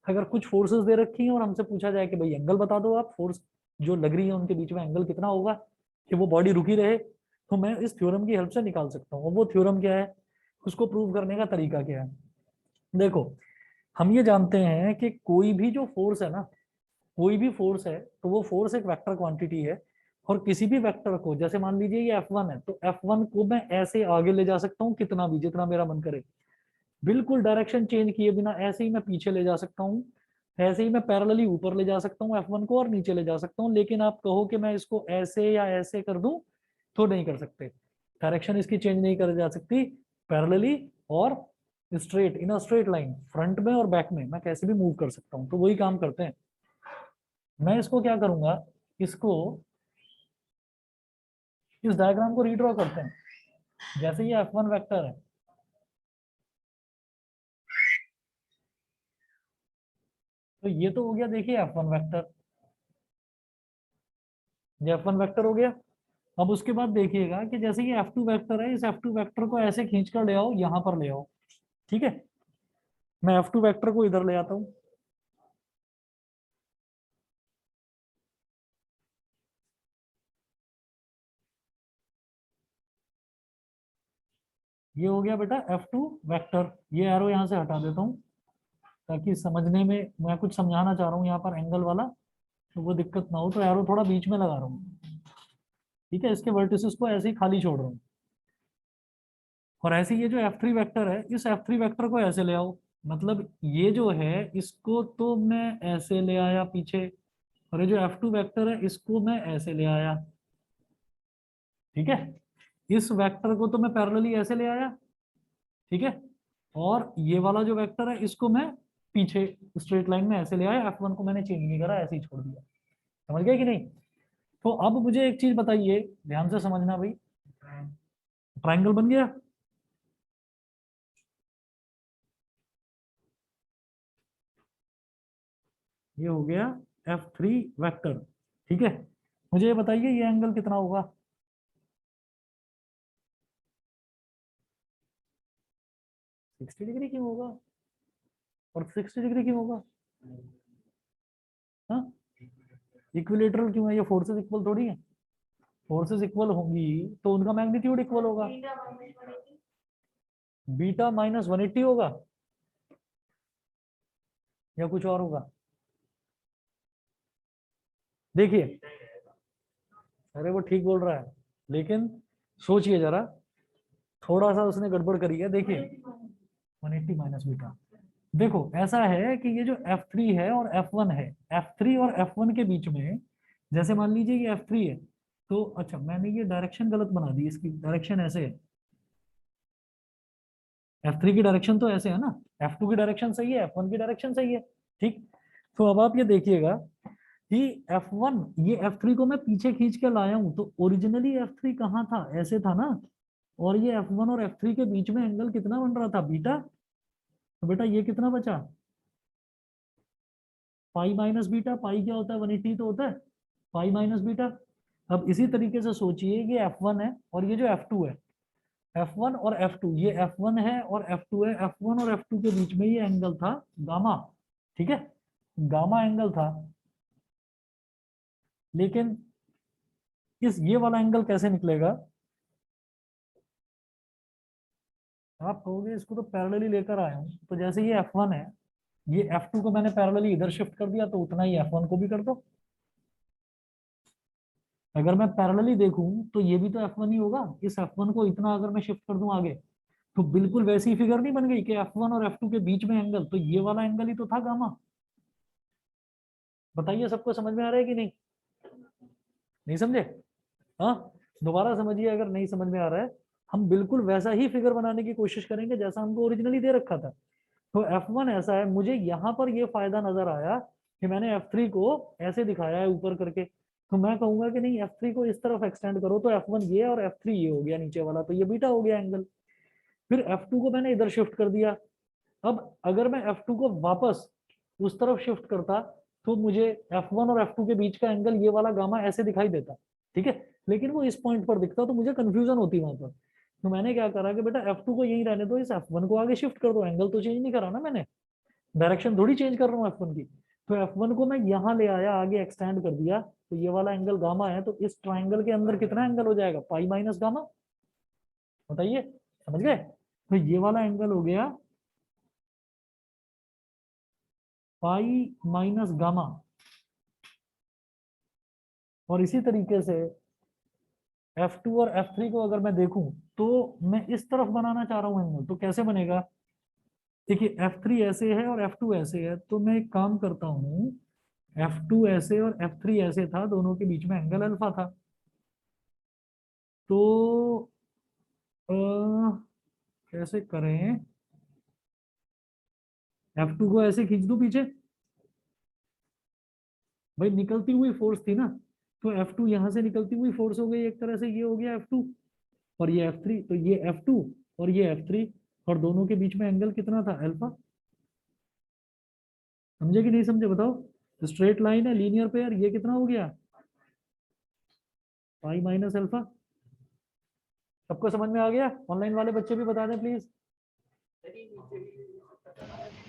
[SPEAKER 1] अगर कुछ फोर्सेस दे रखी हैं और हमसे पूछा जाए कि भाई एंगल बता दो, आप फोर्स जो लग रही है उनके बीच में एंगल कितना होगा कि वो बॉडी रुकी रहे, तो मैं इस थ्योरम की हेल्प से निकाल सकता हूँ। और वो थ्योरम क्या है, उसको प्रूव करने का तरीका क्या है। देखो, हम ये जानते हैं कि कोई भी जो फोर्स है ना, कोई भी फोर्स है तो वो फोर्स एक वेक्टर क्वांटिटी है। और किसी भी वेक्टर को, जैसे मान लीजिए ये F1 है, तो F1 को मैं ऐसे आगे ले जा सकता हूँ कितना भी, जितना मेरा मन करे, बिल्कुल डायरेक्शन चेंज किए बिना। ऐसे ही मैं पीछे ले जा सकता हूँ, ऐसे ही मैं पैरेलली ऊपर ले जा सकता हूँ F1 को, और नीचे ले जा सकता हूँ। लेकिन आप कहो कि मैं इसको ऐसे या ऐसे कर दूं, तो नहीं कर सकते। डायरेक्शन इसकी चेंज नहीं कर जा सकती। पैरेलली और straight, in a straight line, front में और बैक में मैं कैसे भी मूव कर सकता हूँ। तो वही काम करते हैं। मैं इसको क्या करूंगा, इसको, इस डायग्राम को रीड्रॉ करते हैं। जैसे ये F1 वेक्टर है, तो ये तो हो गया, देखिए F1 वेक्टर, ये F1 वेक्टर हो गया। अब उसके बाद देखिएगा कि जैसे ये F2 वेक्टर है, इस F2 वेक्टर को ऐसे खींच कर ले आओ, यहां पर ले आओ। ठीक है, मैं F2 वेक्टर को इधर ले आता हूं। ये हो गया बेटा F2 वेक्टर। ये एरो यहां से हटा देता हूं, ताकि समझने में, मैं कुछ समझाना चाह रहा हूँ यहाँ पर एंगल वाला, तो वो दिक्कत ना हो, तो एरो थोड़ा बीच में लगा रहा हूँ। ठीक है, इसके वर्टिसेस को ऐसे ही खाली छोड़ रहा हूँ। और ऐसे ये जो F3 वेक्टर है, इस F3 वेक्टर को ऐसे ले आओ। मतलब ये जो है, इसको तो मैं ऐसे ले आया पीछे, और ये जो F2 वेक्टर है, इसको मैं ऐसे ले आया। ठीक है, इस वेक्टर को तो मैं पैरेलली ऐसे ले आया। ठीक है, और ये वाला जो वेक्टर है, इसको मैं पीछे स्ट्रेट लाइन में ऐसे ले आया। F1 को मैंने चेंज नहीं करा, ऐसे ही छोड़ दिया। समझ गए कि नहीं। तो अब मुझे एक चीज बताइए, ध्यान से समझना भाई। ट्राइंगल बन गया। ये हो गया F3 वेक्टर। ठीक है, मुझे ये बताइए ये एंगल कितना होगा। 60 डिग्री क्यों होगा, और 60 डिग्री क्यों होगा। हाँ, इक्विलेटरल क्यों है, ये फोर्सेस इक्वल थोड़ी है। फोर्सेस इक्वल होंगी तो उनका मैग्नीट्यूड इक्वल होगा। बीटा माइनस 180 होगा, या कुछ और होगा। देखिए, अरे वो ठीक बोल रहा है, लेकिन सोचिए जरा, थोड़ा सा उसने गड़बड़ करी है। देखिए 180 माइनस बीटा, देखो ऐसा है कि ये जो F3 है और F1 है, F3 और F1 के बीच में, जैसे मान लीजिए ये F3 है, तो अच्छा मैंने ये डायरेक्शन गलत बना दी, इसकी डायरेक्शन ऐसे है। F3 की डायरेक्शन तो ऐसे है ना, F2 की डायरेक्शन सही है, F1 की डायरेक्शन सही है। ठीक, तो अब आप ये देखिएगा कि F1, ये F3 को मैं पीछे खींच के लाया हूं, तो ओरिजिनली F3 कहाँ था, ऐसे था ना। और ये F1 और F3 के बीच में एंगल कितना बन रहा था, बीटा। तो बेटा ये कितना बचा, पाई माइनस बीटा। पाई क्या होता है, 180 तो होता है, पाई माइनस बीटा। अब इसी तरीके से सोचिए, ये F1 है और ये जो F2 है, F1 और F2, ये F1 है और F2 है, F1 और F2 के बीच में ये एंगल था गामा। ठीक है, गामा एंगल था। लेकिन इस ये वाला एंगल कैसे निकलेगा, आप कहोगे इसको तो पैरेलली लेकर आया हूं। तो जैसे ये F1 है, ये F2 को मैंने पैरेलली इधर शिफ्ट कर दिया, तो उतना ही F1 को भी कर दो। अगर मैं पैरेलली देखूं तो ये भी तो F1 ही होगा। इस F1 को इतना अगर मैं शिफ्ट कर दूं आगे, तो बिल्कुल वैसी फिगर नहीं बन गई कि F1 और F2 के बीच में एंगल, तो ये वाला एंगल ही तो था गामा। बताइए सबको समझ में आ रहा है कि नहीं? नहीं समझे? हाँ, दोबारा समझिए अगर नहीं समझ में आ रहा है। हम बिल्कुल वैसा ही फिगर बनाने की कोशिश करेंगे जैसा हमको ओरिजिनली दे रखा था। तो F1 ऐसा है, मुझे यहाँ पर ये फायदा नजर आया कि मैंने F3 को ऐसे दिखाया है ऊपर करके, तो मैं कहूंगा कि नहीं F3 को इस तरफ एक्सटेंड करो, तो F1 ये और F3 ये हो गया नीचे वाला, तो ये बीटा हो गया एंगल। फिर F2 को मैंने इधर शिफ्ट कर दिया। अब अगर मैं F2 को वापस उस तरफ शिफ्ट करता, तो मुझे F1 और F2 के बीच का एंगल ये वाला गामा ऐसे दिखाई देता, ठीक है। लेकिन वो इस पॉइंट पर दिखता, तो मुझे कंफ्यूजन होती वहां पर। तो मैंने क्या करा कि बेटा F2 को यहीं रहने दो, इस F1 को आगे शिफ्ट कर दो, एंगल तो चेंज नहीं करा ना मैंने, डायरेक्शन थोड़ी चेंज कर रहा हूँ F1 की। तो F1 को मैं यहाँ ले आया, आगे एक्सटेंड कर दिया, तो ये वाला एंगल गामा है, तो इस ट्राइंगल के अंदर कितना एंगल हो जाएगा? पाई माइनस गामा। बताइए, समझ गए? तो ये वाला एंगल हो गया पाई माइनस गामा। और इसी तरीके से F2 और F3 को अगर मैं देखूं, तो मैं इस तरफ बनाना चाह रहा हूं एंगल, तो कैसे बनेगा? देखिए F3 ऐसे है और F2 ऐसे है, तो मैं एक काम करता हूँ, F2 ऐसे और F3 ऐसे था, दोनों के बीच में एंगल अल्फा था। तो अ, कैसे करें? F2 को ऐसे खींच दूं पीछे, भाई निकलती हुई फोर्स थी ना, तो F2 यहां से निकलती हुई फोर्स हो गई एक तरह से, ये हो गया F2, और ये F3, तो ये F2 और ये F3, और दोनों के बीच में एंगल कितना था? अल्फा। समझे कि नहीं समझे बताओ? स्ट्रेट लाइन है, लीनियर पेयर, ये कितना हो गया? पाई माइनस अल्फा। सबको समझ में आ गया? ऑनलाइन वाले बच्चे भी बता दें प्लीज।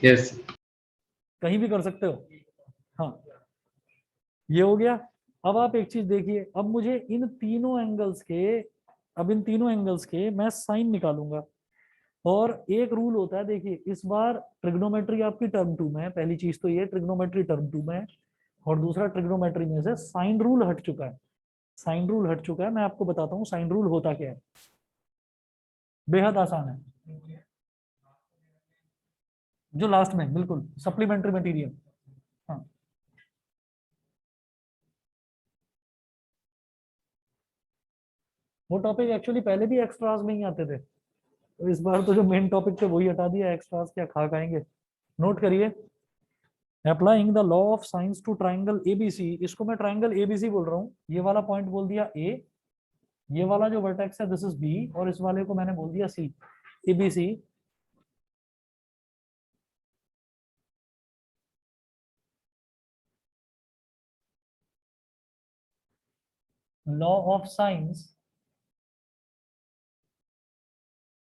[SPEAKER 2] यस।
[SPEAKER 1] कहीं भी कर सकते हो। हाँ, ये हो गया। अब आप एक चीज देखिए, अब मुझे इन तीनों एंगल्स के, अब इन तीनों एंगल्स के मैं साइन निकालूंगा। और एक रूल होता है, देखिए इस बार ट्रिग्नोमेट्री आपकी टर्म 2 में है, पहली चीज तो ये ट्रिग्नोमेट्री टर्म 2 में है, और दूसरा ट्रिग्नोमेट्री में से साइन रूल हट चुका है। साइन रूल हट चुका है, मैं आपको बताता हूँ साइन रूल होता क्या है। बेहद आसान है, जो लास्ट में बिल्कुल सप्लीमेंट्री मटेरियल। हाँ, वो टॉपिक एक्चुअली पहले भी एक्स्ट्रास में ही आते थे, तो इस बार तो जो मेन टॉपिक थे वही हटा दिया, एक्स्ट्रास क्या खा खाएंगे। नोट करिए, applying the law of sines to triangle ABC, इसको मैं ट्राइंगल एबीसी बोल रहा हूँ, ये वाला पॉइंट बोल दिया ए, ये वाला जो वर्टेक्स है दिस इज बी, और इस वाले को मैंने बोल दिया C, ABC. Law of sines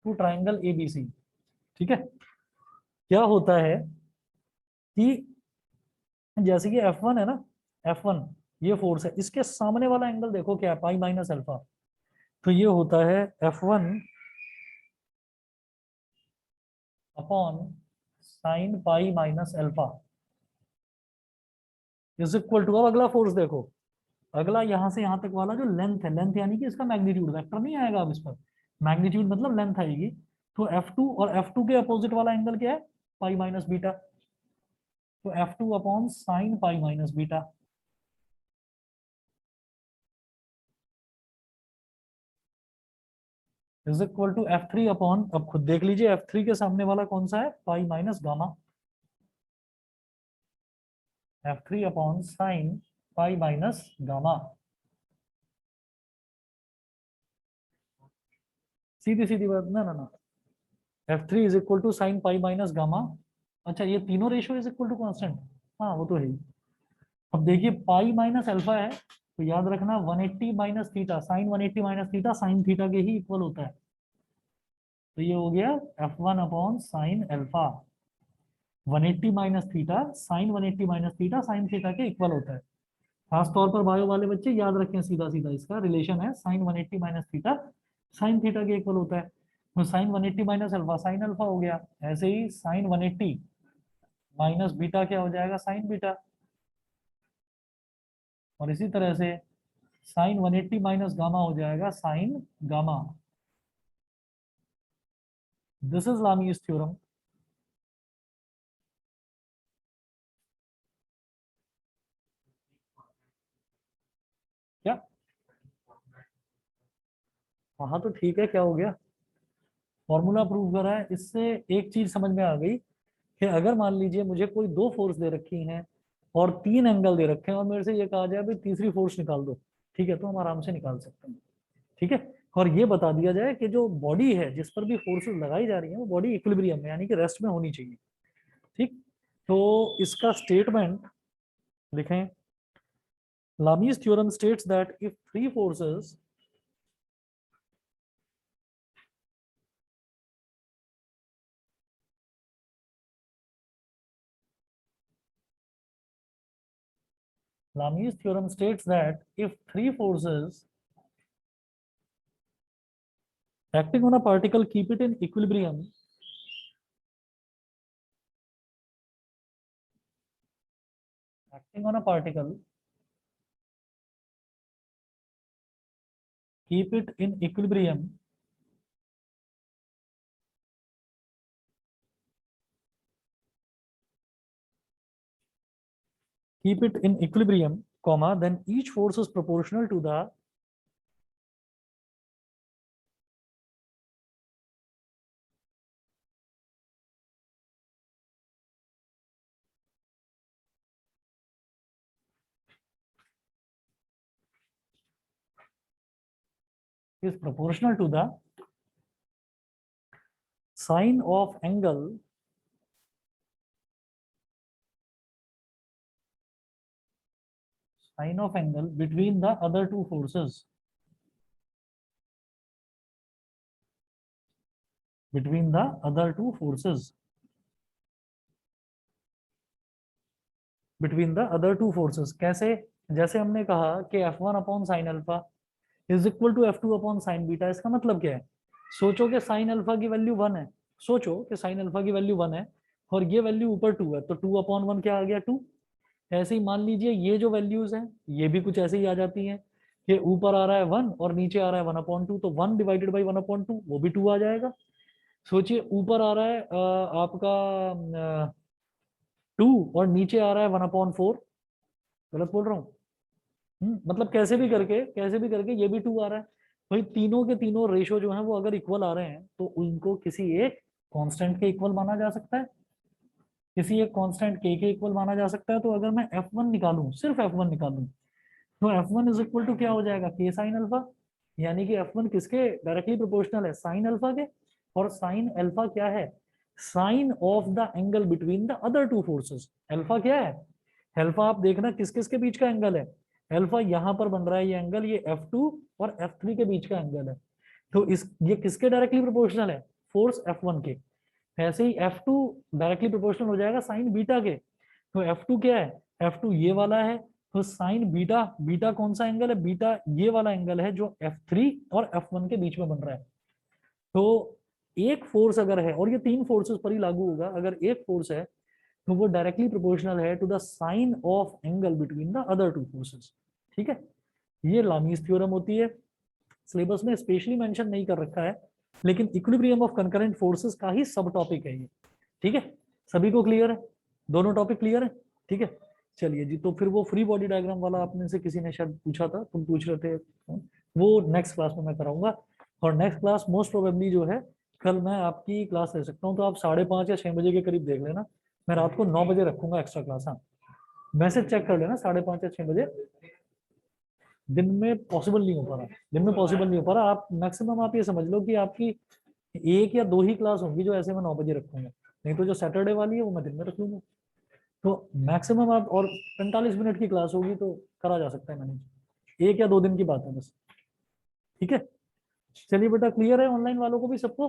[SPEAKER 1] to triangle ABC, ठीक है। क्या होता है कि जैसे कि F1 है ना, F1 ये फोर्स है, इसके सामने वाला एंगल देखो क्या है? Pi minus alpha. तो ये होता है F1 upon sine pi minus alpha is equal to, अब अगला फोर्स देखो, अगला यहाँ से यहाँ तक वाला जो लेंथ है, लेंथ यानी कि इसका मैग्नीट्यूड, वेक्टर नहीं आएगा अब इस पर, मैग्नीट्यूड मतलब लेंथ आएगी। तो F2 और F2 के अपोजिट वाला एंगल क्या है? Pi minus beta. तो F2 upon sine pi minus beta is equal to F3 upon, अब खुद देख लीजिए F3 के सामने वाला कौन सा है? Pi minus gamma. F3 upon sine pi minus gamma, सीधी सीधी बात ना ना ना। F3 is equal to sine pi minus gamma. अच्छा, ये तीनों ratio is equal to constant, हाँ वो तो है ही। अब देखिए पाई माइनस अल्फा है, तो याद रखना 180 minus theta, sine 180 minus theta sine theta के ही इक्वल होता है। तो ये हो गया F1 upon sine alpha, 180 minus theta sine 180 minus theta sine theta के इक्वल होता है। खास तौर पर बायो वाले बच्चे याद रखें, सीधा सीधा इसका रिलेशन है, sine 180 minus theta sine theta के इक्वल होता है। तो sine 180 minus alpha sine alpha हो गया, ऐसे ही साइन 180 माइनस बीटा क्या हो जाएगा? Sign beta. और इसी तरह से साइन 180 माइनस गामा हो जाएगा sign gamma. This is Lami's theorem. क्या? हाँ तो ठीक है, क्या हो गया, फॉर्मूला प्रूव करा है। इससे एक चीज समझ में आ गई कि अगर मान लीजिए मुझे कोई दो फोर्स दे रखी हैं और तीन एंगल दे रखे हैं और मेरे से ये कहा जाए भाई तीसरी फोर्स निकाल दो, ठीक है, तो हम आराम से निकाल सकते हैं। ठीक है, और ये बता दिया जाए कि जो बॉडी है जिस पर भी फोर्सेस लगाई जा रही है वो बॉडी इक्विलिब्रियम में यानी कि रेस्ट में होनी चाहिए। ठीक, तो इसका स्टेटमेंट लिखें। Lami's theorem states that if three forces Lami's theorem states that if three forces acting on a particle keep it in equilibrium, acting on a particle keep it in equilibrium, keep it in equilibrium, comma, then each force is proportional to the is proportional to the sine of angle between the other two forces, between the other two forces, between the other two forces। कैसे? जैसे हमने कहा कि F1 upon sine alpha is equal to F2 upon sine beta. इसका मतलब क्या है? सोचो कि साइन अल्फा की वैल्यू 1 है, सोचो कि साइन अल्फा की वैल्यू 1 है और ये वैल्यू ऊपर 2 है, तो 2 अपॉन 1 क्या आ गया? 2। ऐसे ही मान लीजिए ये जो वैल्यूज हैं ये भी कुछ ऐसे ही आ जाती हैं कि ऊपर आ रहा है 1 और नीचे आ रहा है 1/2, तो 1 डिवाइडेड बाई 1/2 वो भी 2 आ जाएगा। सोचिए ऊपर आ रहा है आपका 2 और नीचे आ रहा है 1/4। गलत बोल रहा हूँ? मतलब कैसे भी करके ये भी 2 आ रहा है। भाई तीनों के तीनों रेशो जो है वो अगर इक्वल आ रहे हैं तो उनको किसी एक कांस्टेंट के इक्वल माना जा सकता है, किसी एक कांस्टेंट के इक्वल माना जा सकता है। तो अगर मैं F1 निकालूं, सिर्फ F1 निकालूं, तो F1 इज इक्वल टू क्या हो जाएगा? के साइन अल्फा। यानी कि F1 किसके डायरेक्टली प्रोपोर्शनल है? साइन अल्फा के। और साइन अल्फा क्या है? Sine of the angle between the other two forces. Alpha क्या है? अल्फा आप देखना किस किस के बीच का एंगल है। अल्फा यहाँ पर बन रहा है ये एंगल, ये F2 और F3 के बीच का एंगल है। तो इस ये किसके डायरेक्टली प्रोपोर्शनल है? फोर्स F1 के। ऐसे ही F2 डायरेक्टली प्रोपोर्शनल हो जाएगा साइन बीटा के। तो F2 क्या है? F2 ये वाला है। तो साइन बीटा, बीटा कौन सा एंगल है? बीटा ये वाला एंगल है जो F3 और F1 के बीच में बन रहा है। तो एक फोर्स अगर है, और ये तीन फोर्सेस पर ही लागू होगा, अगर एक फोर्स है तो वो डायरेक्टली प्रोपोर्शनल है to the sine of angle between the other two forces. ठीक है, ये लामीज थ्योरम होती है। सिलेबस में स्पेशली मेंशन नहीं कर रखा है, लेकिन इक्विलिब्रियम ऑफ कंकरेंट फोर्सेस का ही सब टॉपिक है ये। ठीक है, सभी को क्लियर है? दोनों टॉपिक क्लियर है? ठीक है, चलिए जी। तो फिर वो फ्री बॉडी डायग्राम वाला आपने से किसी ने शायद पूछा था, तुम पूछ रहे थे, वो नेक्स्ट क्लास में मैं कराऊंगा। और नेक्स्ट क्लास मोस्ट प्रोबेबली जो है कल मैं आपकी क्लास ले सकता हूँ, तो आप 5:30 या 6 बजे के करीब देख लेना। मैं रात को 9 बजे रखूंगा एक्स्ट्रा क्लास। हाँ, मैसेज चेक कर लेना 5:30 या 6 बजे। दिन में पॉसिबल नहीं हो पा रहा, दिन में पॉसिबल नहीं हो पा रहा। आप मैक्सिमम आप ये समझ लो कि आपकी एक या दो ही क्लास होंगी जो ऐसे मैं 9 बजे रखूंगा, नहीं तो जो सैटरडे वाली है वो मैं दिन में रख लूंगा। तो मैक्सिमम आप, और 45 मिनट की क्लास होगी तो करा जा सकता है मैनेज, 1 या 2 दिन की बात है बस। ठीक है, चलिए बेटा, क्लियर है ऑनलाइन वालों को भी सबको?